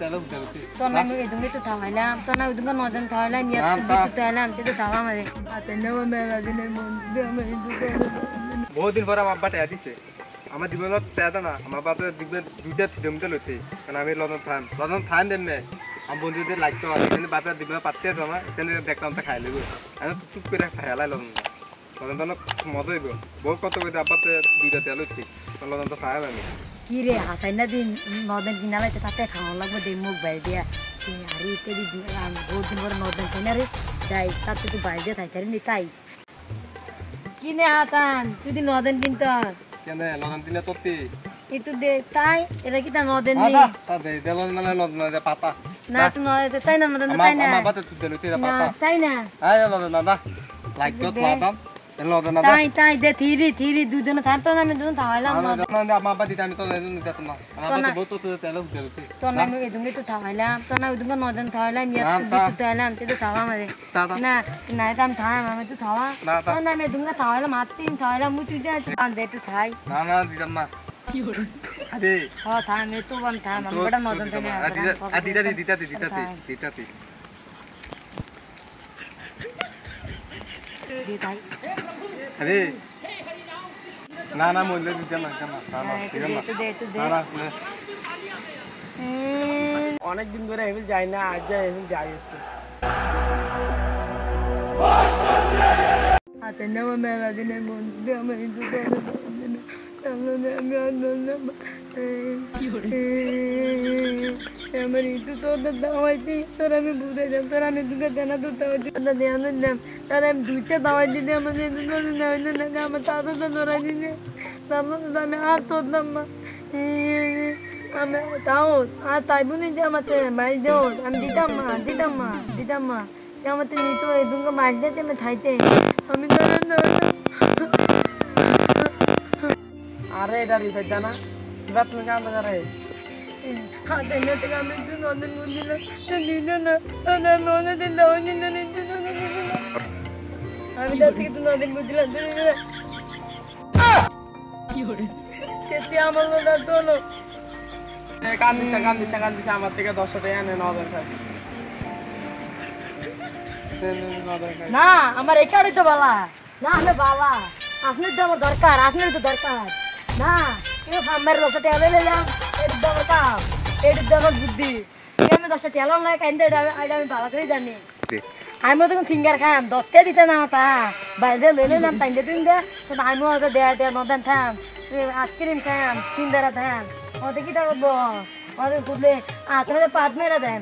তেল উঠে তো না আমি এদুঙ্গে তো থামাইলাম তো না ওদুঙ্গে নজন থামাইলাম ইয়া তো থামাইলাম তো থামা মারে আতে না মেলা দিনের মন আমি বহুত দিন পর আমার আব্বা টাকা দিছে আমার জীবনত টাকা না আমার বাবা দিবে দুইটা থিদমতে লইতে কারণ আমি লন্দন থান দেন না আমি বন্ধুদের লাগতো এখানে বাপা দিবে পাতে আছে আমার এখানে দেখলাম তা খাই লইব আমি চুপ করে খাইলাই লন্দন মজা হইব বহুত কত করে আব্বাতে দুইটা তেল লইতে লন্দন তো খাই আমি কি রে হাসাই না দিন নদন কিনা লাইতে তাতে খাওয়া লাগবে দে মুখ বাই দিয়া আরে তেরি বহুত দিন পরে নদন কিনা রে যাই তাতে তুই বাই দিয়া থাকি নি তাই কিনে হাতান তুই নদন কিনত কেন লন্দন দিলে তোতি একটু দে তাই এটা কি তা নদন নি তা দে দেলন মানে লন্দন দে পাতা না তুই নদন তাই না নদন তাই না আমার বাতে তুই লইতে পাতা তাই না আয় লন্দন দাদা লাগতো লাদাম লন্দন দাদা তাই দে থিরি দুজন থাকতো না আমি দুজন থামাইলাম আমার বাবা দিতে আমি তো দিতে না আমার বাতে বহুত তো তেল উঠে তো না আমি এদুঙ্গে তো থামাইলাম তো না ওদুঙ্গে নদন থামাইলাম ইয়া তো থামাইলাম তো থামা মারে না না এটা আমি থাম আমি তো থামা তো না আমি এদুঙ্গে থামাইলাম হাততিন থামাইলাম মুই তুই দে একটু থাই না দিতাম না কি হলো আরে হ্যাঁ থাম এ তো বাম থাম আমি বড় নদন থেকে দিতে দি তাই আরে না মইলে দিতে না অনেক দিন ধরে এমনি যাই না আজ যাই এমনি যাই একটু হাতে নেওয়া মেলা দিনের মন আমি আমার একটু তোদের দাওয়াইছি তোর আমি বুঝাইলাম তোর আমি দুটো দেনা দুটো দেওয়া দিলাম তার আমি দুইটা দাওয়াই দিতে আমাদের আমার তাদের তো ধরাই দিলে তারপর আমি আর তোরলাম না আমি তাও আর তাই বুনি যে আমার বাড়ি দেও আমি দিতাম মা আমার তো নিত এদুঙ্গে মাছ দিতে আমি খাইতে আমি আরে এটা রিসাইড জানা কিবা তুমি কাম করে হাতে না থেকে আমি একটু নদন বুঝলাম তো দিল না আমি অনেকদিন দাওয়া দিল আমি তার থেকে তো নদন বুঝলাম কি হরে সেটি আমার লোটা তোলো কান দিচ্ছে আমার থেকে 10 টাকা এনে 9,000 টাকা না আমার একারই তো বালা না আমি বালা আপনার তো আমার দরকার আপনার তো দরকার না কেউ আমার 10 টাকা লইলাম এর দাম কাম এর দাম বুদ্ধি আমি 10 টাকা লইলাম কাইন্দে আমি ভালো করে জানি আমি তো ফিঙ্গার খাম 10 টাকা দিতে না তা বাইরে লইলাম তাইন্দে তুমি দে তো আমি ওটা দে নদন থাম আইসক্রিম খাম সিন্দারা থাম ওতে কি টাকা বো ওদের খুদলে আতরে পাত মেরা দেন